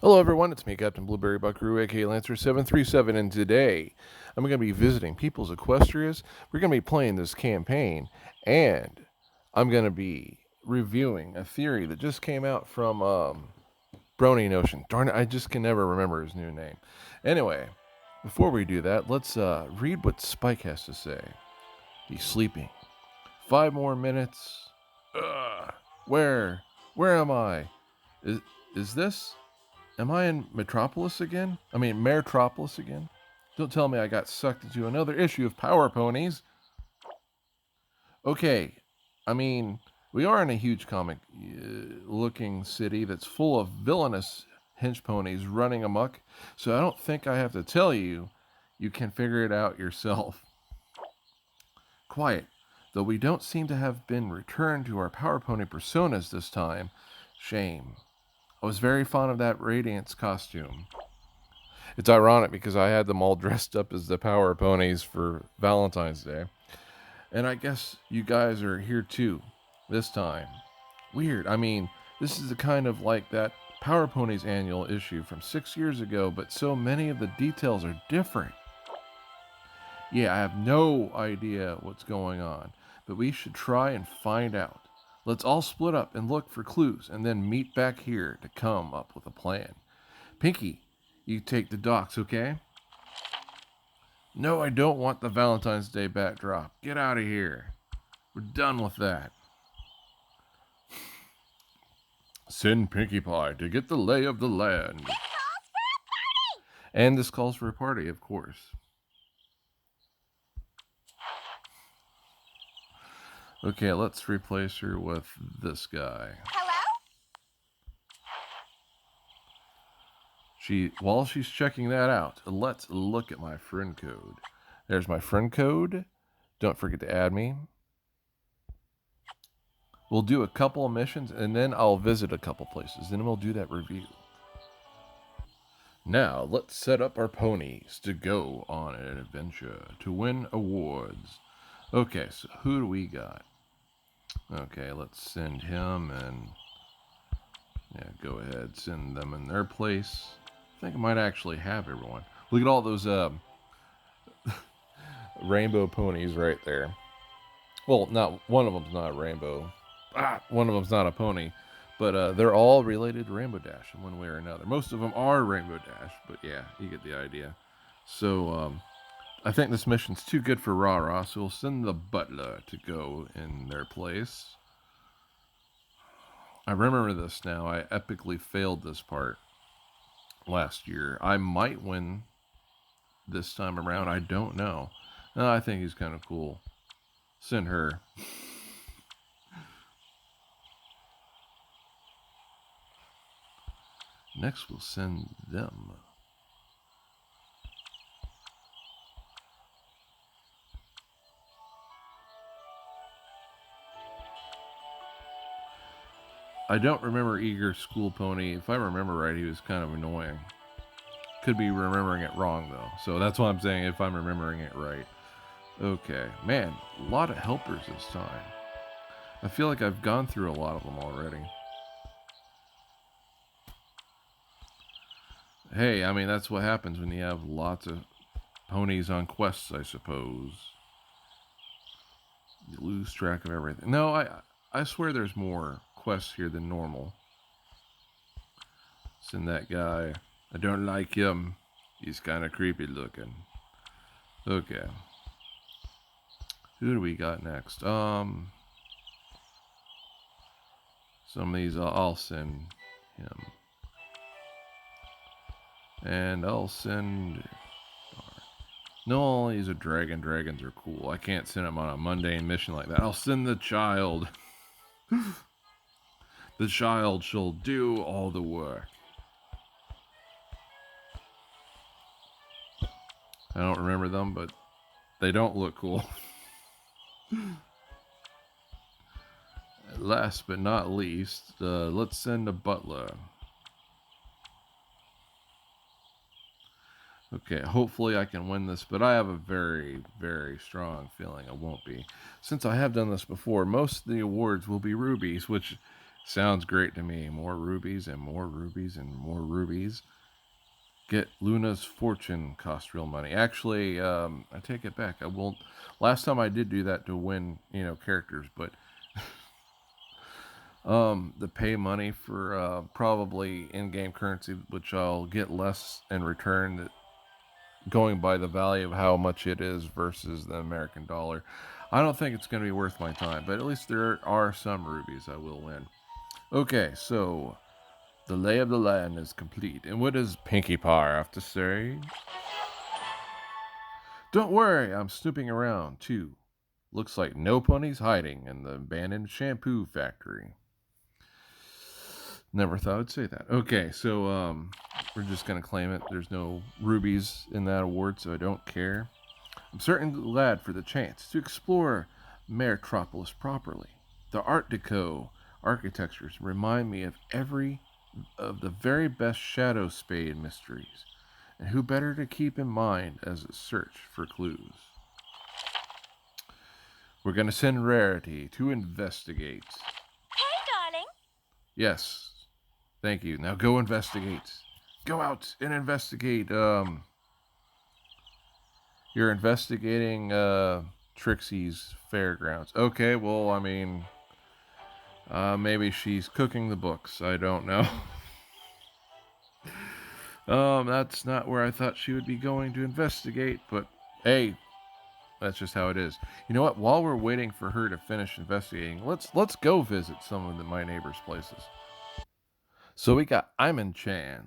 Hello, everyone. It's me, Captain Blueberry Buckaroo, aka Lancer737, and today I'm going to be visiting People's Equestrias. We're going to be playing this campaign, and I'm going to be reviewing a theory that just came out from Brony Notion. Darn it, I just can never remember his new name. Anyway, before we do that, let's read what Spike has to say. He's sleeping. 5 more minutes. Ugh. Where? Where am I? Is this? Am I in Metropolis again? Mertropoulos again? Don't tell me I got sucked into another issue of Power Ponies. Okay, I mean, we are in a huge comic looking city that's full of villainous hench ponies running amok, so I don't think I have to tell you. You can figure it out yourself. Quiet. Though we don't seem to have been returned to our Power Pony personas this time. Shame. I was very fond of that Radiance costume. It's ironic because I had them all dressed up as the Power Ponies for Valentine's Day. And I guess you guys are here too, this time. Weird. This is the kind of like that Power Ponies annual issue from 6 years ago, but so many of the details are different. Yeah, I have no idea what's going on, but we should try and find out. Let's all split up and look for clues and then meet back here to come up with a plan. Pinky, you take the docks, okay? No, I don't want the Valentine's Day backdrop. Get out of here. We're done with that. Send Pinkie Pie to get the lay of the land. And this calls for a party, of course. Okay, let's replace her with this guy. While she's checking that out, let's look at my friend code. There's my friend code. Don't forget to add me. We'll do a couple of missions, and then I'll visit a couple places. Then we'll do that review. Now, let's set up our ponies to go on an adventure to win awards. Okay, so who do we got? Okay, let's send him and... Yeah, go ahead, send them in their place. I think I might actually have everyone. Look at all those rainbow ponies right there. Well, not one of them's not a rainbow. One of them's not a pony, but they're all related to Rainbow Dash in one way or another. Most of them are Rainbow Dash, but yeah, you get the idea. So I think this mission's too good for Rah-Rah, so we'll send the butler to go in their place. I remember this now. I epically failed this part last year. I might win this time around. I don't know. No, I think he's kind of cool. Send her. Next, we'll send them. I don't remember Eager's school pony. If I remember right, he was kind of annoying. Could be remembering it wrong, though. So that's why I'm saying if I'm remembering it right. Okay. Man, a lot of helpers this time. I feel like I've gone through a lot of them already. Hey, that's what happens when you have lots of ponies on quests, I suppose. You lose track of everything. No, I swear there's more quests here than normal. Send that guy. I don't like him. He's kind of creepy looking. Okay. Who do we got next? Some of these I'll send him. And I'll send... No, all these are dragon. Dragons are cool. I can't send them on a mundane mission like that. I'll send the child. The child shall do all the work. I don't remember them, but they don't look cool. Last but not least, let's send a butler. Okay, hopefully I can win this, but I have a very, very strong feeling I won't be. Since I have done this before, most of the awards will be rubies, which Sounds great to me. More rubies and more rubies and more rubies. Get Luna's fortune cost real money. Actually, I take it back. I won't. Last time I did do that to win, characters, but the pay money for probably in-game currency, which I'll get less in return, going by the value of how much it is versus the American dollar. I don't think it's going to be worth my time, but at least there are some rubies I will win. Okay, so the lay of the land is complete. And what does Pinkie Pie have to say? Don't worry, I'm snooping around too. Looks like no ponies hiding in the abandoned shampoo factory. Never thought I'd say that. Okay, so we're just gonna claim it. There's no rubies in that award, so I don't care. I'm certainly glad for the chance to explore Mertropoulos properly. The Art Deco architectures remind me of the very best shadow spade mysteries, and who better to keep in mind as a search for clues? We're going to send Rarity to investigate. Hey, darling. Yes, thank you. Now go investigate. Go out and investigate. You're investigating Trixie's fairgrounds. Okay, well, I mean, maybe she's cooking the books. I don't know. That's not where I thought she would be going to investigate, but hey, that's just how it is. You know what? While we're waiting for her to finish investigating, let's go visit some of my neighbors' places. So we got Iman Chan.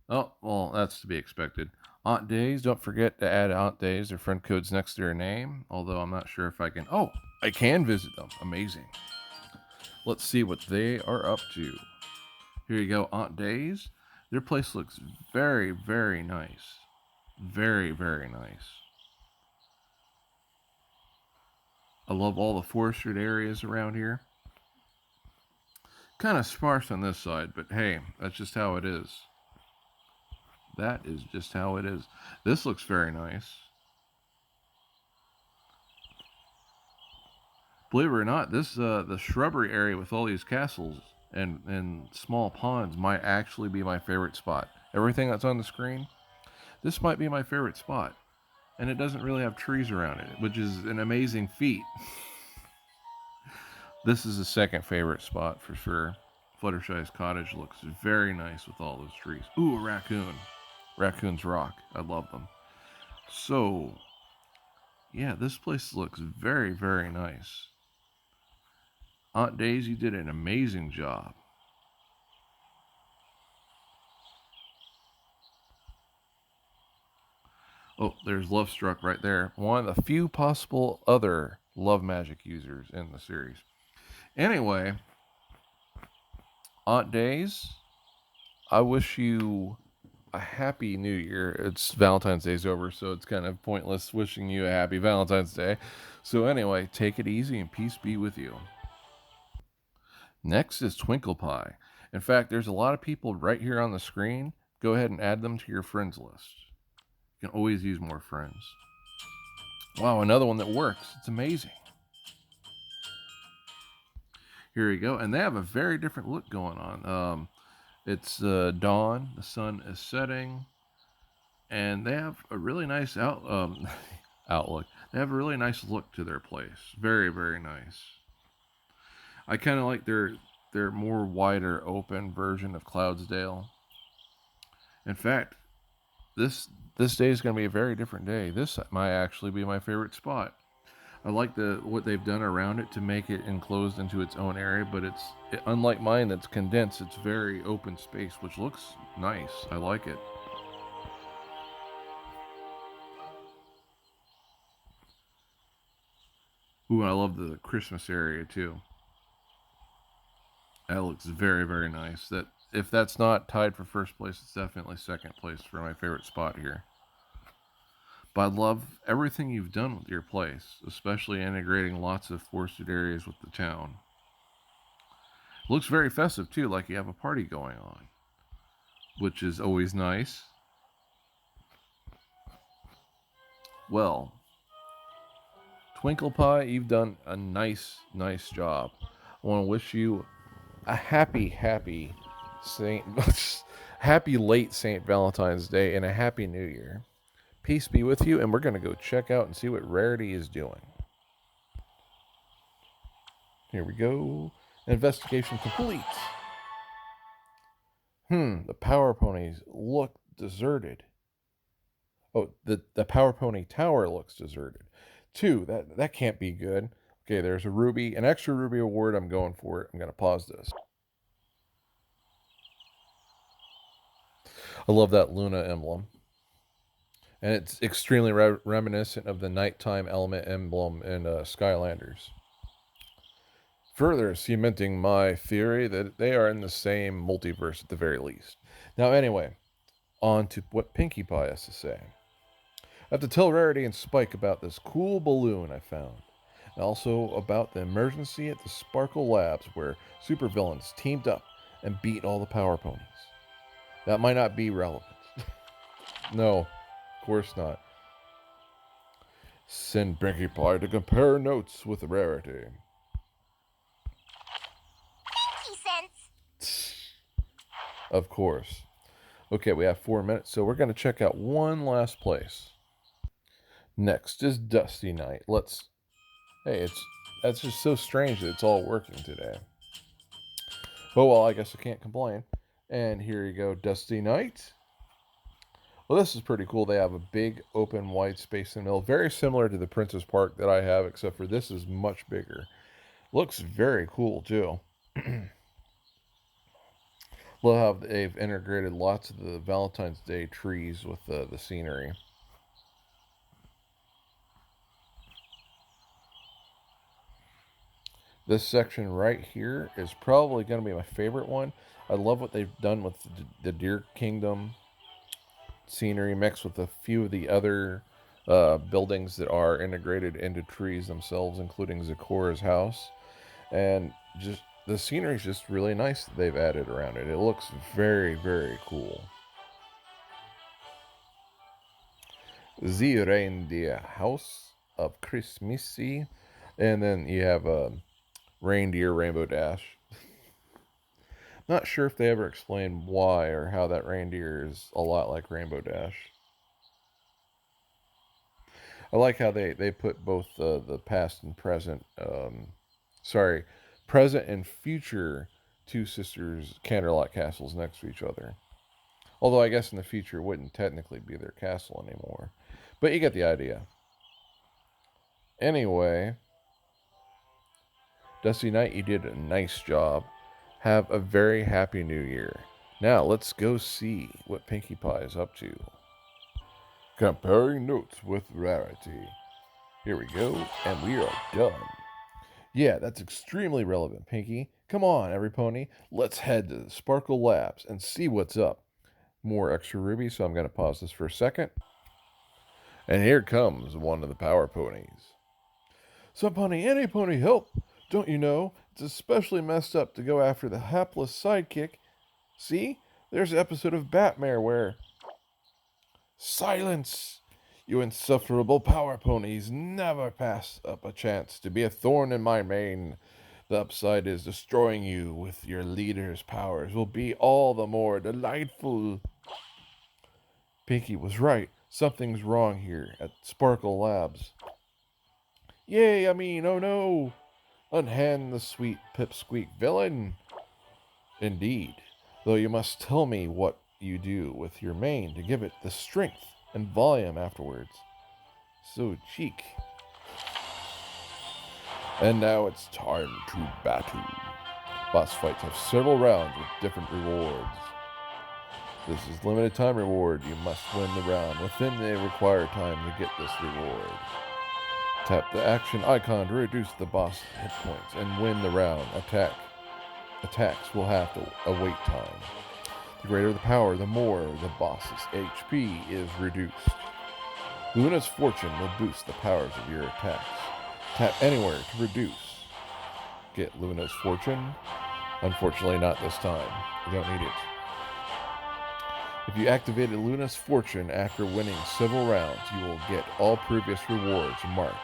Oh, well, that's to be expected. Aunt Days, don't forget to add Aunt Days or friend codes next to her name. Although I'm not sure if I can. Oh, I can visit them. Amazing. Let's see what they are up to. Here you go, Aunt Days. Their place looks very, very nice. Very, very nice. I love all the forested areas around here. Kind of sparse on this side, but hey, that's just how it is. That is just how it is. This looks very nice. Believe it or not, this the shrubbery area with all these castles and small ponds might actually be my favorite spot. Everything that's on the screen, this might be my favorite spot. And it doesn't really have trees around it, which is an amazing feat. This is the second favorite spot for sure. Fluttershy's cottage looks very nice with all those trees. Ooh, a raccoon. Raccoons rock. I love them. So, yeah, this place looks very, very nice. Aunt Daisy did an amazing job. Oh, there's Love Struck right there. One of the few possible other love magic users in the series. Anyway, Aunt Days, I wish you a happy new year. It's Valentine's Day's over, so it's kind of pointless wishing you a happy Valentine's Day. So, anyway, take it easy and peace be with you. Next is Twinkle Pie. In fact, there's a lot of people right here on the screen. Go ahead and add them to your friends list. You can always use more friends. Wow, another one that works. It's amazing. Here we go. And they have a very different look going on. It's dawn, the sun is setting, and they have a really nice outlook. They have a really nice look to their place. Very, very nice. I kind of like their more wider open version of Cloudsdale. In fact, this day is going to be a very different day. This might actually be my favorite spot. I like what they've done around it to make it enclosed into its own area, but unlike mine that's condensed. It's very open space, which looks nice. I like it. Ooh, I love the Christmas area too. That looks very, very nice. That if that's not tied for first place, it's definitely second place for my favorite spot here. But I love everything you've done with your place, especially integrating lots of forested areas with the town. It looks very festive too, like you have a party going on, which is always nice. Well, Twinkle Pie, you've done a nice, nice job. I want to wish you a happy Saint, happy late Saint Valentine's Day, and a happy New Year. Peace be with you, and we're gonna go check out and see what Rarity is doing. Here we go. Investigation complete. The power ponies look deserted. Oh, the power pony tower looks deserted. 2, that can't be good. Okay, there's a ruby, an extra ruby award. I'm going for it. I'm gonna pause this. I love that Luna emblem. And it's extremely reminiscent of the nighttime element emblem in Skylanders. Further cementing my theory that they are in the same multiverse at the very least. Now, anyway, on to what Pinkie Pie has to say. I have to tell Rarity and Spike about this cool balloon I found. And also about the emergency at the Sparkle Labs where supervillains teamed up and beat all the power ponies. That might not be relevant. No, of course not. Send Pinkie Pie to compare notes with Rarity. Of course. Okay, we have 4 minutes, so we're going to check out one last place. Next is Dusty Night. That's just so strange that it's all working today. Oh, well, I guess I can't complain. And here you go, Dusty Night. Well, this is pretty cool. They have a big open wide space in the middle, very similar to the Princess Park that I have, except for this is much bigger. Looks very cool, too. Love how they've integrated lots of the Valentine's Day trees with the scenery. This section right here is probably going to be my favorite one. I love what they've done with the Deer Kingdom scenery mixed with a few of the other buildings that are integrated into trees themselves, including Zekora's house. And just the scenery is just really nice that they've added around it. It looks very, very cool. The Reindeer House of Christmassy. And then you have a Reindeer Rainbow Dash. Not sure if they ever explain why or how that reindeer is a lot like Rainbow Dash. I like how they put both the past and present, present and future two sisters Canterlot castles next to each other. Although I guess in the future it wouldn't technically be their castle anymore. But you get the idea. Anyway, Dusty Knight, you did a nice job. Have a very happy new year. Now let's go see what Pinkie Pie is up to. Comparing notes with Rarity. Here we go, and we are done. Yeah, that's extremely relevant, Pinkie. Come on, every pony. Let's head to the Sparkle Labs and see what's up. More extra rubies, so I'm going to pause this for a second. And here comes one of the power ponies. Some pony, any pony, help! Don't you know, it's especially messed up to go after the hapless sidekick. See, there's an episode of Batmare where... Silence! You insufferable power ponies never pass up a chance to be a thorn in my mane. The upside is destroying you with your leader's powers will be all the more delightful. Pinkie was right. Something's wrong here at Sparkle Labs. Yay, oh no! Unhand the sweet pipsqueak villain. Indeed, though you must tell me what you do with your mane to give it the strength and volume afterwards. So cheek. And now it's time to battle. Boss fights have several rounds with different rewards. This is limited time reward. You must win the round within the required time to get this reward. Tap the action icon to reduce the boss hit points and win the round. Attacks will have to await time. The greater the power, the more the boss's HP is reduced. Luna's Fortune will boost the powers of your attacks. Tap anywhere to reduce. Get Luna's Fortune. Unfortunately, not this time. You don't need it. If you activated Luna's Fortune after winning several rounds, you will get all previous rewards marked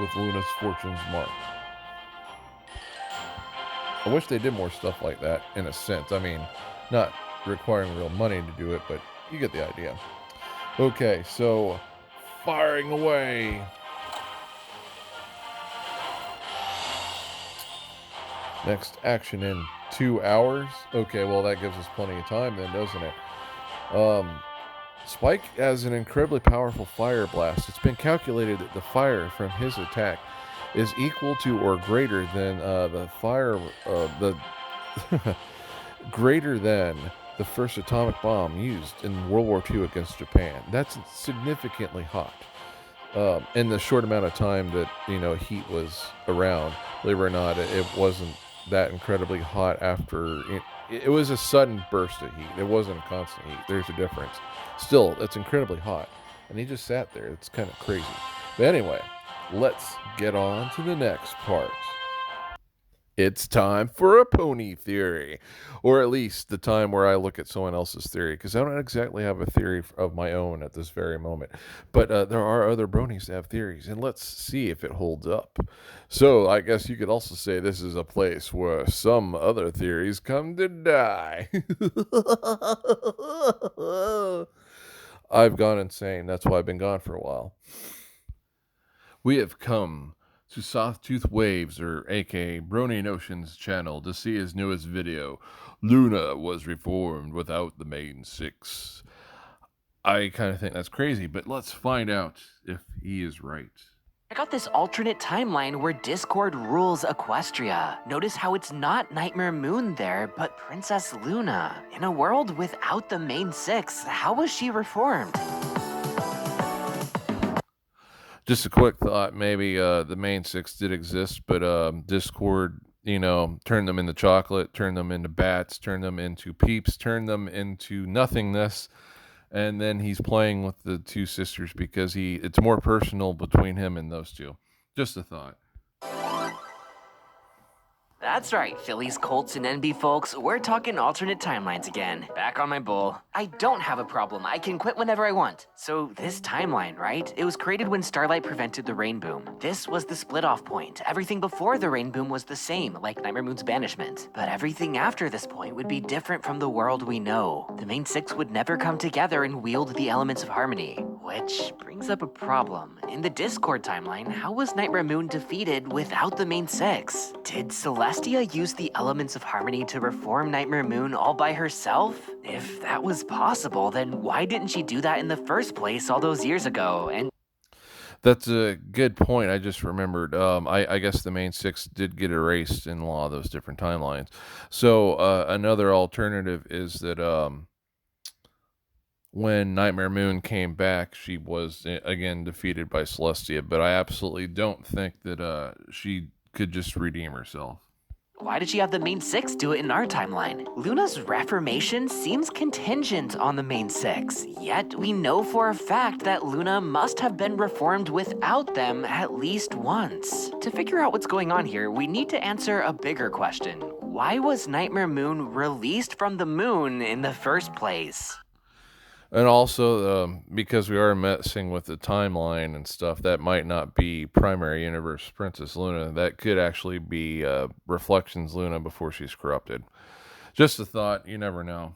with Luna's Fortune's mark. I wish they did more stuff like that, in a sense. I mean, not requiring real money to do it, but you get the idea. Okay, so firing away. Next action in 2 hours. Okay, well, that gives us plenty of time then, doesn't it? Spike has an incredibly powerful fire blast. It's been calculated that the fire from his attack is equal to or greater than the fire, the greater than the first atomic bomb used in World War II against Japan. That's significantly hot. In the short amount of time that heat was around, believe it or not, it wasn't that incredibly hot. It was a sudden burst of heat. It wasn't a constant heat. There's a difference. Still, it's incredibly hot, and he just sat there. It's kind of crazy. But anyway, let's get on to the next part. It's time for a pony theory, or at least the time where I look at someone else's theory, because I don't exactly have a theory of my own at this very moment. But there are other bronies that have theories, and let's see if it holds up. So I guess you could also say this is a place where some other theories come to die. I've gone insane. That's why I've been gone for a while. We have come to Sawtooth Waves, or aka Brony Notion's channel, to see his newest video. Luna was reformed without the main six. I kind of think that's crazy, but let's find out if he is right. I got this alternate timeline where Discord rules Equestria. Notice how it's not Nightmare Moon there, but Princess Luna. In a world without the main six, how was she reformed? Just a quick thought, maybe the main six did exist, but Discord, turned them into chocolate, turned them into bats, turned them into peeps, turned them into nothingness, and then he's playing with the two sisters because it's more personal between him and those two. Just a thought. That's right, Phillies, Colts, and NB folks, we're talking alternate timelines again. Back on my bull. I don't have a problem. I can quit whenever I want. So this timeline, right? It was created when Starlight prevented the rain boom. This was the split-off point. Everything before the rain boom was the same, like Nightmare Moon's banishment. But everything after this point would be different from the world we know. The main six would never come together and wield the elements of harmony. Which brings up a problem. In the Discord timeline, how was Nightmare Moon defeated without the main six? Did Celestia use the elements of harmony to reform Nightmare Moon all by herself? If that was possible, then why didn't she do that in the first place all those years ago? And that's a good point. I just remembered. I guess the main six did get erased in a lot of those different timelines. So another alternative is that when Nightmare Moon came back, she was again defeated by Celestia. But I absolutely don't think that she could just redeem herself. Why did she have the main six do it in our timeline? Luna's reformation seems contingent on the main six, yet we know for a fact that Luna must have been reformed without them at least once. To figure out what's going on here, we need to answer a bigger question. Why was Nightmare Moon released from the moon in the first place? And also, because we are messing with the timeline and stuff, that might not be Primary Universe Princess Luna. That could actually be Reflections Luna before she's corrupted. Just a thought. You never know.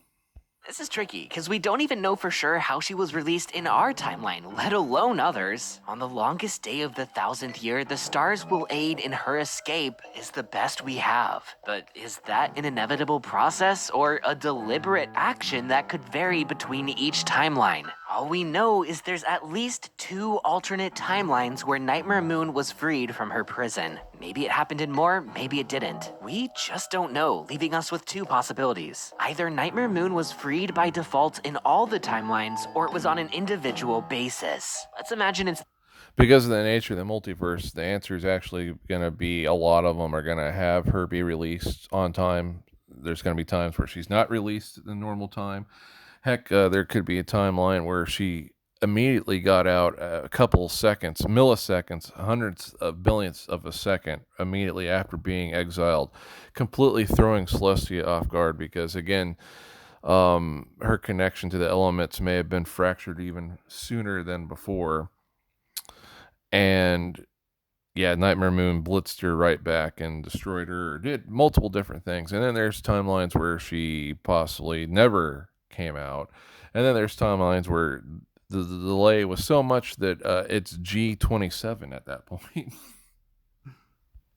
This is tricky, because we don't even know for sure how she was released in our timeline, let alone others. On the longest day of the 1000th year, the stars will aid in her escape is the best we have. But is that an inevitable process, or a deliberate action that could vary between each timeline? All we know is there's at least 2 alternate timelines where Nightmare Moon was freed from her prison. Maybe it happened in more, maybe it didn't. We just don't know, leaving us with 2 possibilities. Either Nightmare Moon was freed by default in all the timelines, or it was on an individual basis. Let's imagine it's because of the nature of the multiverse, the answer is actually going to be a lot of them are going to have her be released on time. There's going to be times where she's not released at the normal time. Heck, there could be a timeline where she immediately got out a couple seconds, milliseconds, hundreds of billionths of a second immediately after being exiled, completely throwing Celestia off guard because, again, her connection to the elements may have been fractured even sooner than before. And yeah, Nightmare Moon blitzed her right back and destroyed her, or did multiple different things. And then there's timelines where she possibly never came out. And then there's timelines where the delay was so much that it's G27 at that point.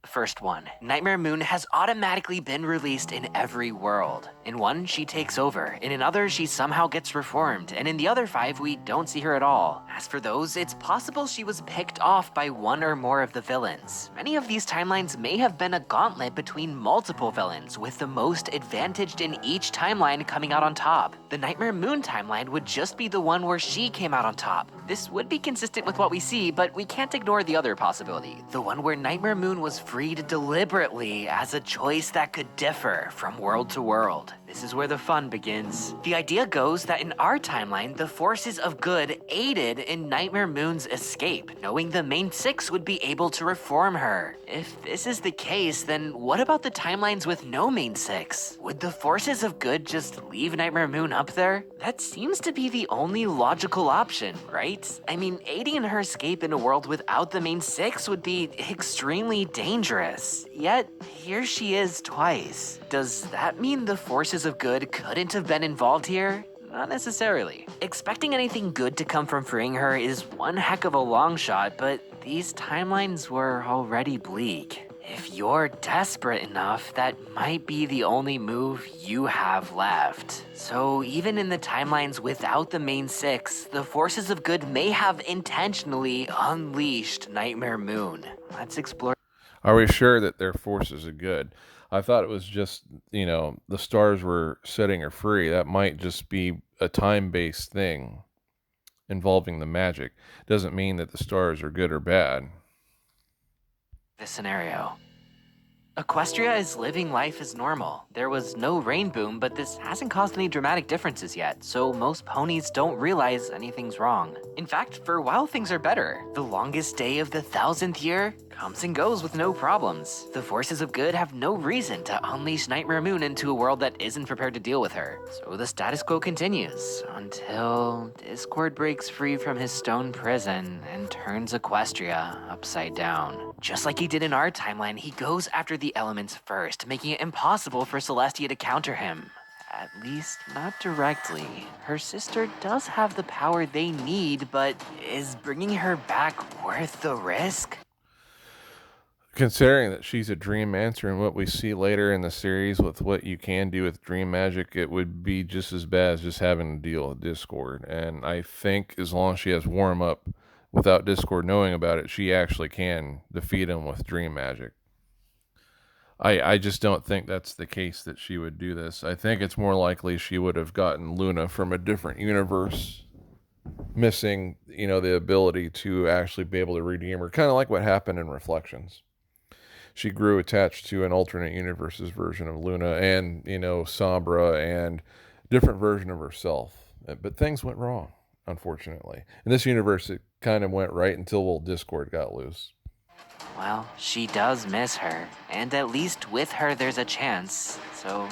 First one, Nightmare Moon has automatically been released in every world. In one, she takes over. In another, she somehow gets reformed. And in the other 5, we don't see her at all. As for those, it's possible she was picked off by one or more of the villains. Many of these timelines may have been a gauntlet between multiple villains, with the most advantaged in each timeline coming out on top. The Nightmare Moon timeline would just be the one where she came out on top. This would be consistent with what we see, but we can't ignore the other possibility. The one where Nightmare Moon was freed deliberately as a choice that could differ from world to world. This is where the fun begins. The idea goes that in our timeline, the forces of good aided in Nightmare Moon's escape, knowing the main 6 would be able to reform her. If this is the case, then what about the timelines with no main 6? Would the forces of good just leave Nightmare Moon up there? That seems to be the only logical option, right? I mean, aiding in her escape in a world without the main 6 would be extremely dangerous. Yet, here she is twice. Does that mean the forces of good couldn't have been involved here? Not necessarily. Expecting anything good to come from freeing her is one heck of a long shot, but these timelines were already bleak. If you're desperate enough, that might be the only move you have left. So even in the timelines without the main 6, the forces of good may have intentionally unleashed Nightmare Moon. Let's explore. Are we sure that their forces are good? I thought it was just, the stars were setting her free. That might just be a time based thing involving the magic. Doesn't mean that the stars are good or bad. This scenario. Equestria is living life as normal. There was no rain boom, but this hasn't caused any dramatic differences yet, so most ponies don't realize anything's wrong. In fact, for a while things are better. The longest day of the 1000th year comes and goes with no problems. The forces of good have no reason to unleash Nightmare Moon into a world that isn't prepared to deal with her. So the status quo continues until Discord breaks free from his stone prison and turns Equestria upside down. Just like he did in our timeline, he goes after the elements first, making it impossible for Celestia to counter him. At least, not directly. Her sister does have the power they need, but is bringing her back worth the risk? Considering that she's a dream mancer and what we see later in the series with what you can do with dream magic, it would be just as bad as just having to deal with Discord. And I think as long as she has warm up without Discord knowing about it, she actually can defeat him with dream magic. I just don't think that's the case that she would do this. I think it's more likely she would have gotten Luna from a different universe, missing, the ability to actually be able to redeem her. Kind of like what happened in Reflections. She grew attached to an alternate universe's version of Luna and, Sombra and different version of herself. But things went wrong, unfortunately. In this universe, it kind of went right until Discord got loose. Well, she does miss her, and at least with her there's a chance, so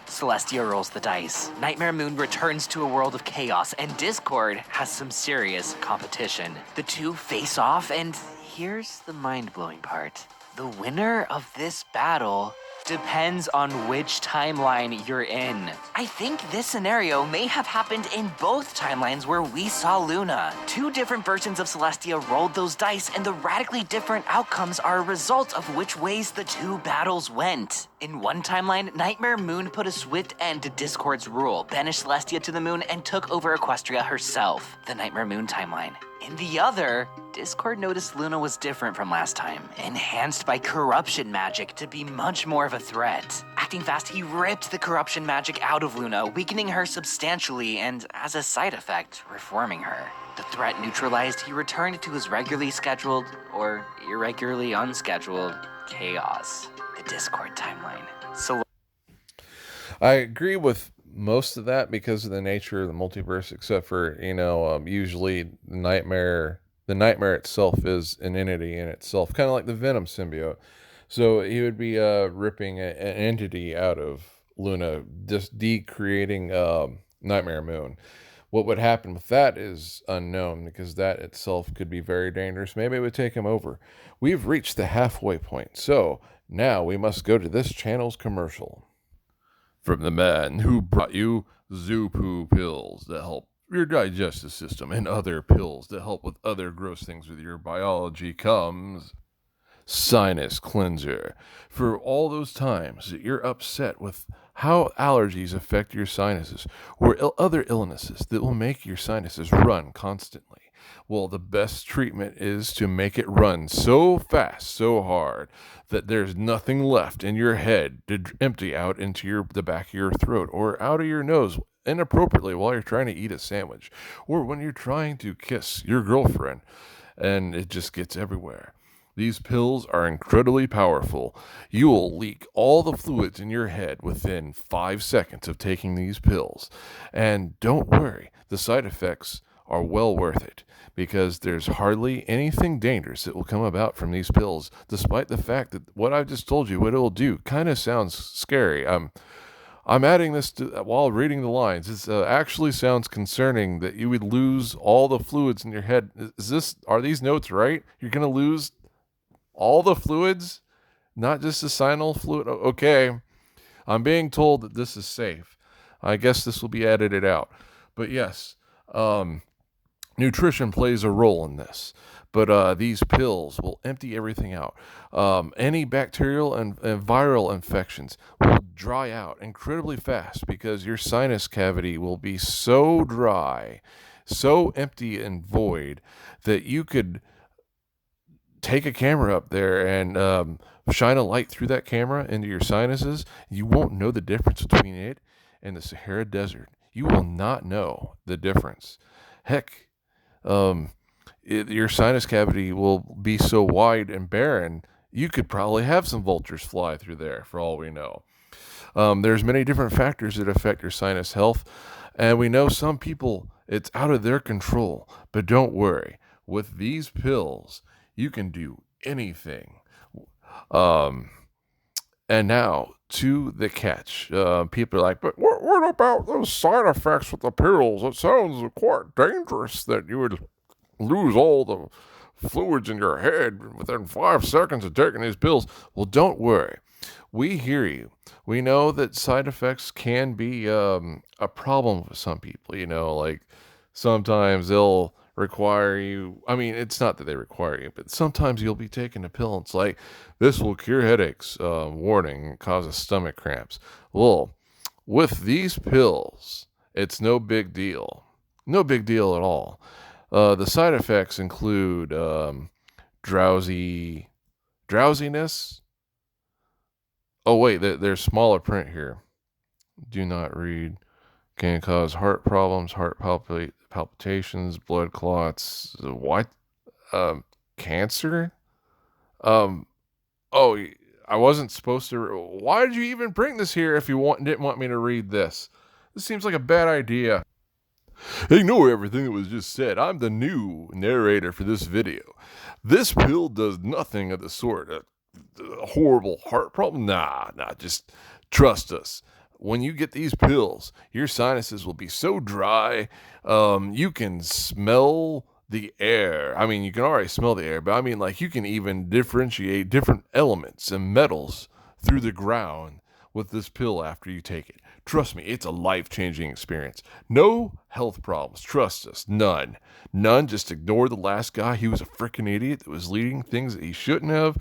Celestia rolls the dice. Nightmare Moon returns to a world of chaos, and Discord has some serious competition. The two face off, and here's the mind-blowing part. The winner of this battle depends on which timeline you're in. I think this scenario may have happened in both timelines where we saw Luna. Two different versions of Celestia rolled those dice, and the radically different outcomes are a result of which ways the two battles went. In one timeline, Nightmare Moon put a swift end to Discord's rule, banished Celestia to the moon, and took over Equestria herself, the Nightmare Moon timeline. In the other, Discord noticed Luna was different from last time, enhanced by corruption magic to be much more of a threat. Acting fast, he ripped the corruption magic out of Luna, weakening her substantially and, as a side effect, reforming her. The threat neutralized, he returned to his regularly scheduled, or irregularly unscheduled, chaos. The Discord timeline. So I agree with most of that because of the nature of the multiverse, except for, usually the nightmare itself is an entity in itself, kind of like the Venom symbiote. So he would be ripping an entity out of Luna, just de-creating Nightmare Moon. What would happen with that is unknown, because that itself could be very dangerous. Maybe it would take him over. We've reached the halfway point, so now we must go to this channel's commercial. From the man who brought you Zoo Poo pills that help your digestive system and other pills that help with other gross things with your biology comes Sinus Cleanser. For all those times that you're upset with how allergies affect your sinuses or other illnesses that will make your sinuses run constantly. Well, the best treatment is to make it run so fast, so hard, that there's nothing left in your head to empty out into the back of your throat or out of your nose inappropriately while you're trying to eat a sandwich or when you're trying to kiss your girlfriend and it just gets everywhere. These pills are incredibly powerful. You will leak all the fluids in your head within 5 seconds of taking these pills. And don't worry, the side effects are well worth it, because there's hardly anything dangerous that will come about from these pills, despite the fact that what I've just told you, what it will do, kind of sounds scary. I'm adding this while reading the lines. It actually sounds concerning that you would lose all the fluids in your head. Are these notes right? You're going to lose all the fluids, not just the sinus fluid? Okay, I'm being told that this is safe. I guess this will be edited out. But yes, nutrition plays a role in this. But these pills will empty everything out. Any bacterial and viral infections will dry out incredibly fast, because your sinus cavity will be so dry, so empty and void, that you could take a camera up there and shine a light through that camera into your sinuses. You won't know the difference between it and the Sahara Desert. You will not know the difference. Heck, your sinus cavity will be so wide and barren, you could probably have some vultures fly through there, for all we know. There's many different factors that affect your sinus health, and we know some people, it's out of their control. But don't worry. With these pills, you can do anything. And now to the catch. People are like, but what about those side effects with the pills? It sounds quite dangerous that you would lose all the fluids in your head within 5 seconds of taking these pills. Well, don't worry. We hear you. We know that side effects can be a problem for some people. Like sometimes they'll require you. I mean, it's not that they require you, but sometimes you'll be taking a pill and it's like, this will cure headaches, warning, causes stomach cramps. Well, with these pills, it's no big deal. No big deal at all. The side effects include drowsiness. Oh, wait, there's smaller print here. Do not read. Can cause heart problems, heart palpitations, blood clots. What? Cancer? Oh, I wasn't supposed to. Why did you even bring this here if you didn't want me to read this? This seems like a bad idea. Ignore everything that was just said. I'm the new narrator for this video. This pill does nothing of the sort. A horrible heart problem? Nah, just trust us. When you get these pills, your sinuses will be so dry, you can smell the air. I mean, you can already smell the air, but I mean, like, you can even differentiate different elements and metals through the ground with this pill after you take it. Trust me, it's a life-changing experience. No health problems. Trust us. None. Just ignore the last guy. He was a freaking idiot that was leading things that he shouldn't have.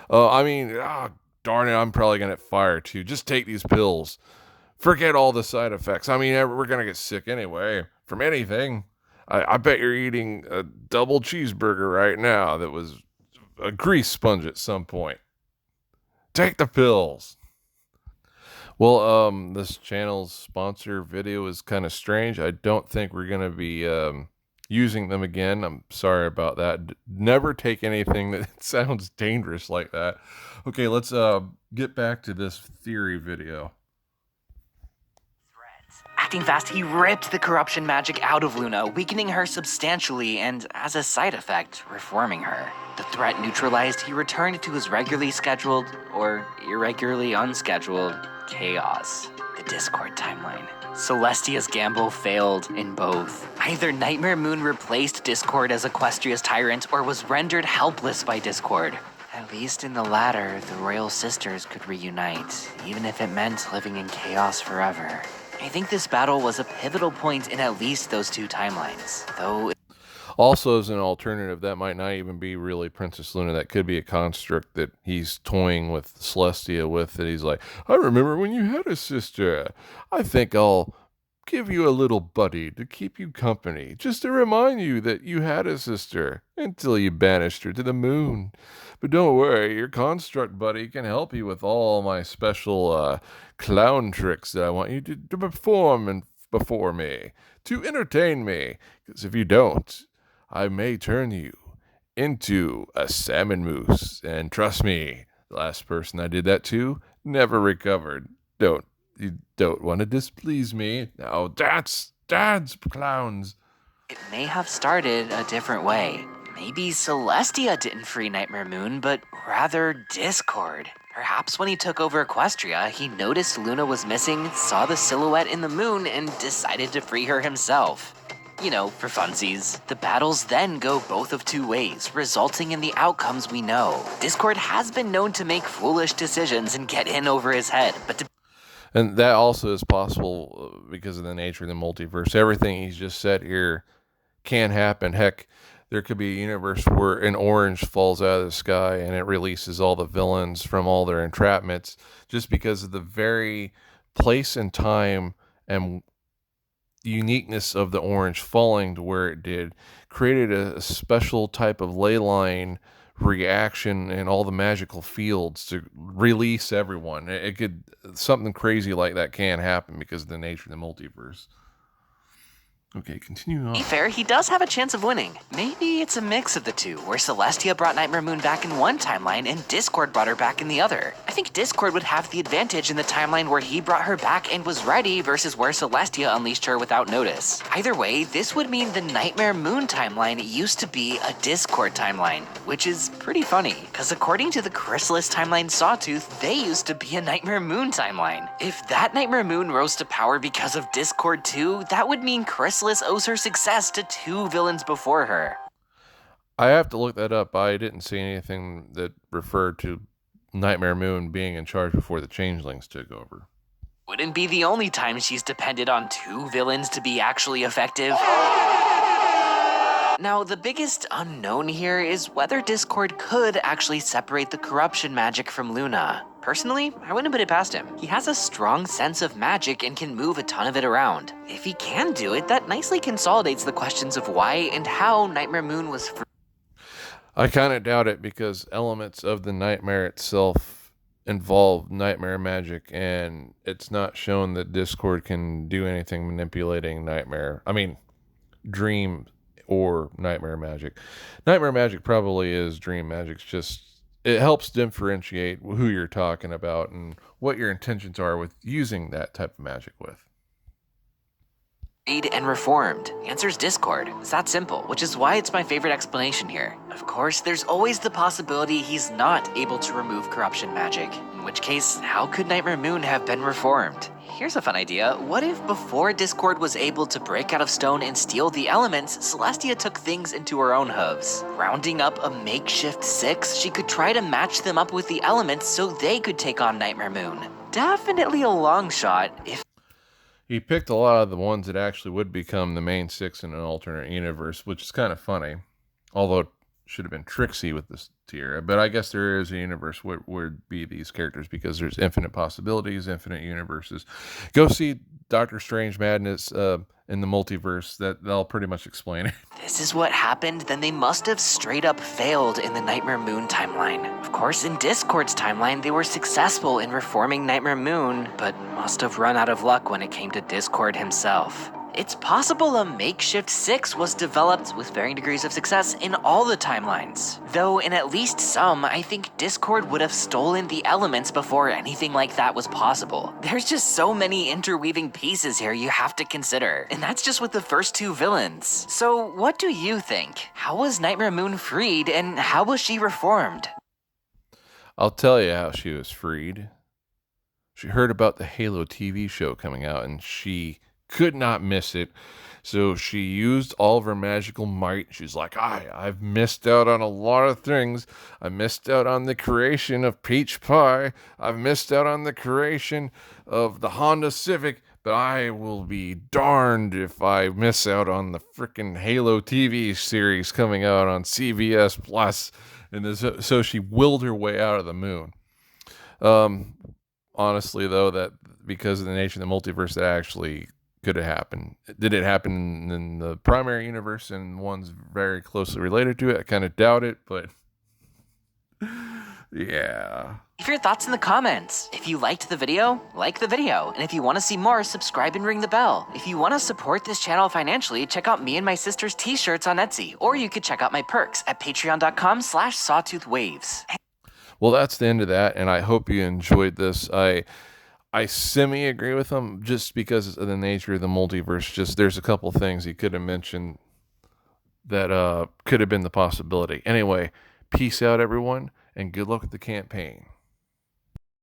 Darn it, I'm probably going to get fired too. Just take these pills. Forget all the side effects. I mean, we're going to get sick anyway from anything. I bet you're eating a double cheeseburger right now that was a grease sponge at some point. Take the pills. Well, this channel's sponsor video is kind of strange. I don't think we're going to be using them again. I'm sorry about that. Never take anything that sounds dangerous like that. Okay, let's get back to this theory video. Acting fast, he ripped the corruption magic out of Luna, weakening her substantially and, as a side effect, reforming her. The threat neutralized, he returned to his regularly scheduled, or irregularly unscheduled, chaos. the Discord timeline. Celestia's gamble failed in both. Either Nightmare Moon replaced Discord as Equestria's tyrant or was rendered helpless by Discord. At least in the latter, the royal sisters could reunite, even if it meant living in chaos forever. I think this battle was a pivotal point in at least those two timelines, though. Also, as an alternative, that might not even be really Princess Luna. That could be a construct that he's toying with Celestia with. That he's like, I remember when you had a sister. I think I'll give you a little buddy to keep you company, just to remind you that you had a sister until you banished her to the moon. But don't worry, your construct buddy can help you with all my special clown tricks that I want you to perform before me, to entertain me. Because if you don't, I may turn you into a salmon moose. And trust me, the last person I did that to never recovered. You don't want to displease me. Now that's clowns. It may have started a different way. Maybe Celestia didn't free Nightmare Moon, but rather Discord. Perhaps when he took over Equestria, he noticed Luna was missing, saw the silhouette in the moon, and decided to free her himself. You know, for funsies. The battles then go both of two ways, resulting in the outcomes we know. Discord has been known to make foolish decisions and get in over his head, but and that also is possible because of the nature of the multiverse. Everything he's just said here can happen. Heck, there could be a universe where an orange falls out of the sky and it releases all the villains from all their entrapments just because of the very place and time and uniqueness of the orange falling to where it did, created a special type of ley line reaction in all the magical fields to release everyone. It could, something crazy like that can happen because of the nature of the multiverse. Okay, continue on. To be fair, he does have a chance of winning. Maybe it's a mix of the two, where Celestia brought Nightmare Moon back in one timeline and Discord brought her back in the other. I think Discord would have the advantage in the timeline where he brought her back and was ready versus where Celestia unleashed her without notice. Either way, this would mean the Nightmare Moon timeline used to be a Discord timeline, which is pretty funny, because according to the Chrysalis timeline Sawtooth, they used to be a Nightmare Moon timeline. If that Nightmare Moon rose to power because of Discord too, that would mean Chrysalis owes her success to two villains before her. I have to look that up. I didn't see anything that referred to Nightmare Moon being in charge before the Changelings took over. Wouldn't be the only time she's depended on two villains to be actually effective. Now, the biggest unknown here is whether Discord could actually separate the corruption magic from Luna. Personally, I wouldn't put it past him. He has a strong sense of magic and can move a ton of it around. If he can do it, that nicely consolidates the questions of why and how Nightmare Moon was free. I kind of doubt it because elements of the nightmare itself involve nightmare magic, and it's not shown that Discord can do anything manipulating dream or nightmare magic. Nightmare magic probably is dream magic. It's just, it helps differentiate who you're talking about and what your intentions are with using that type of magic with. And reformed? Answer's Discord. It's that simple, which is why it's my favorite explanation here. Of course, there's always the possibility he's not able to remove corruption magic, in which case, how could Nightmare Moon have been reformed? Here's a fun idea. What if before Discord was able to break out of stone and steal the elements, Celestia took things into her own hooves? Rounding up a makeshift 6, she could try to match them up with the elements so they could take on Nightmare Moon. Definitely a long shot, if He picked a lot of the ones that actually would become the main 6 in an alternate universe, which is kind of funny. Although it should have been Trixie with this tier. But I guess there is a universe where would be these characters because there's infinite possibilities, infinite universes. Go see Doctor Strange Madness in the multiverse. That'll pretty much explain it. this is what happened, then they must have straight up failed in the Nightmare Moon timeline. Of course, in Discord's timeline, they were successful in reforming Nightmare Moon, but must have run out of luck when it came to Discord himself. It's possible a makeshift 6 was developed with varying degrees of success in all the timelines. Though in at least some, I think Discord would have stolen the elements before anything like that was possible. There's just so many interweaving pieces here you have to consider, and that's just with the first two villains. So what do you think? How was Nightmare Moon freed, and how was she reformed? I'll tell you how she was freed. She heard about the Halo TV show coming out, and she could not miss it. So she used all of her magical might. She's like, I've missed out on a lot of things. I missed out on the creation of Peach Pie. I've missed out on the creation of the Honda Civic. But I will be darned if I miss out on the freaking Halo TV series coming out on CBS Plus. And so she willed her way out of the moon. Honestly, though, that because of the nature of the multiverse, that actually could have happened. Did it happen in the primary universe and one's very closely related to it? I kind of doubt it, but yeah. Leave your thoughts in the comments. If you liked the video, like the video. And if you want to see more, subscribe and ring the bell. If you want to support this channel financially, check out me and my sister's t-shirts on Etsy. Or you could check out my perks at patreon.com/sawtoothwaves. Well, that's the end of that, and I hope you enjoyed this. I semi-agree with him just because of the nature of the multiverse. Just there's a couple things he could have mentioned that could have been the possibility. Anyway, peace out, everyone, and good luck with the campaign.